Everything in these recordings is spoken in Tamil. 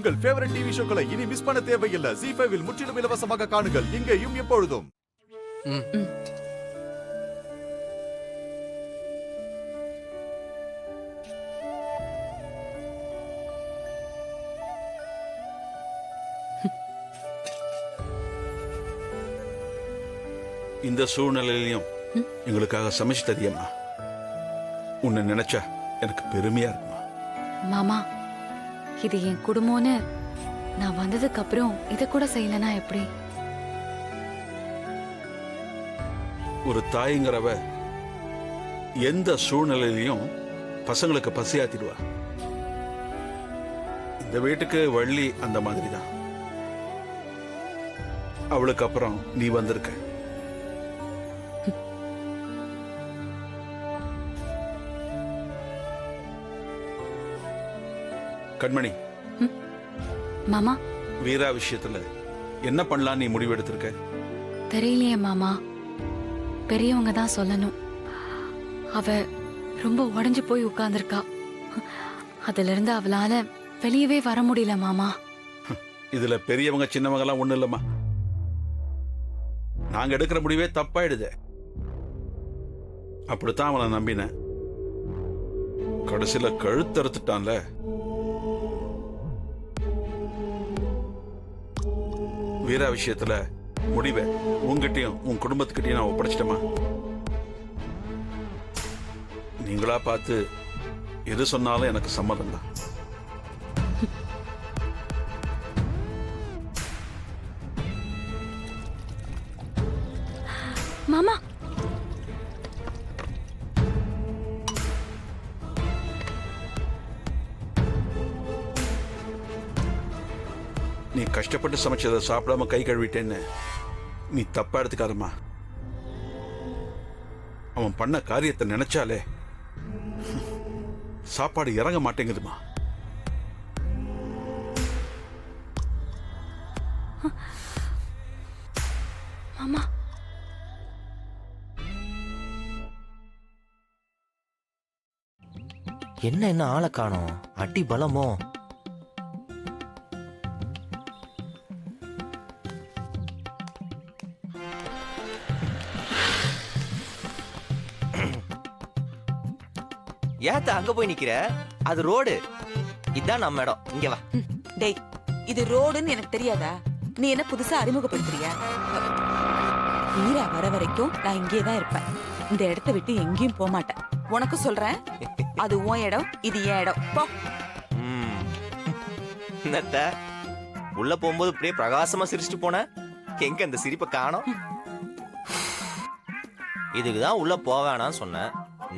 உங்கள் ஃபேவரட் டிவி ஷோக்களை இனி மிஸ் பண்ண தேவையில்லை. ZEE5 இல் முற்றிலும் இலவசமாக காணுங்கள், இங்கேயும் எப்பொழுதும். இந்த சூழ்நிலையிலையும் எங்களுக்காக சமைச்சு தரியம்மா. உன்னை நினைச்சா எனக்கு பெருமையா இருக்குமா. மாமா, இது என் குடும்பம்னு நான் வந்ததுக்கு அப்புறம் இத கூட செய்யலனா எப்படி? ஒரு தாய்ங்கிறவ எந்த சூழ்நிலையிலையும் பசங்களுக்கு பசியாத்திடுவா. இந்த வீட்டுக்கு வள்ளி அந்த மாதிரி தான். அவளுக்கு அப்புறம் நீ வந்திருக்க. கண்மணி, மாமா, வீரா விஷயத்துல என்ன பண்ணலாம் நீ முடிவெடுத்திருக்க? தெரியலையே மாமா, பெரியவங்க தான் சொல்லணும். அவ ரொம்ப உடைஞ்சு போய் உட்கார்ந்துருக்கா. அதுல இருந்து அவளால வெளியவே வர முடியல மாமா. இதுல பெரியவங்க சின்னவங்க எல்லாம் ஒண்ணு இல்லம்மா. நாங்க எடுக்கிற முடிவே தப்பாயிடுது. அப்படித்தான் அவனை நம்பினேன். கடைசியில கழுத்தறுத்துட்டான்ல. வீரா விஷயத்துல முடிவை உங்ககிட்டயும் உன் குடும்பத்துக்கிட்டையும் நான் ஒப்படைச்சிட்டமா. நீங்களா பார்த்து எது சொன்னாலும் எனக்கு சம்மதம் தான். மாமா, நீ கஷ்டப்பட்டு சமைச்சதை சாப்பிடாம கை கழுவிட்டேன்னு நீ தப்பா எடுத்துக்காதம்மா. அவன் பண்ண காரியத்தை நினைச்சாலே சாப்பாடு இறங்க மாட்டேங்குதுமா. மாமா, என்ன ஆளை காணோம்? அடி பலமோ? ஏத்த அங்க போய் நிக்கிற? அது ரோடு, இதான் நம்ம இடம். இங்க வா. டேய், இது ரோடுன்னு எனக்கு தெரியாதா? நீ என்ன புதுசா அறிமுகப்படுத்துறியா? வீரா வர வரைக்கும் நான் இங்கே தான் இருப்பேன். இந்த இடத்த விட்டு எங்கேயும் போக மாட்டேன். உனக்கு சொல்றேன், அது உன் இடம், இது என் இடம். போ. என்னத்த உள்ள போகும்போது அப்படியே பிரகாசமா சிரிச்சுட்டு போன, எங்க அந்த சிரிப்பை காணோம்? இதுக்குதான் உள்ள போவேனான்னு சொன்னேன்.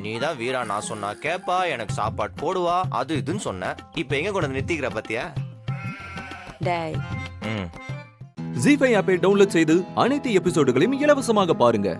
நீதான் வீரா நான் சொன்னா கேப்பா, எனக்கு சாப்பாடு போடுவா, அது இதுன்னு சொன்ன. இப்ப எங்க கொண்டு நிறுத்திக்கிற பாத்தியா? டேய், ZEE5 ஆப்பை டவுன்லோட் செய்து அனைத்து எபிசோடுகளையும் இலவசமாக பாருங்க.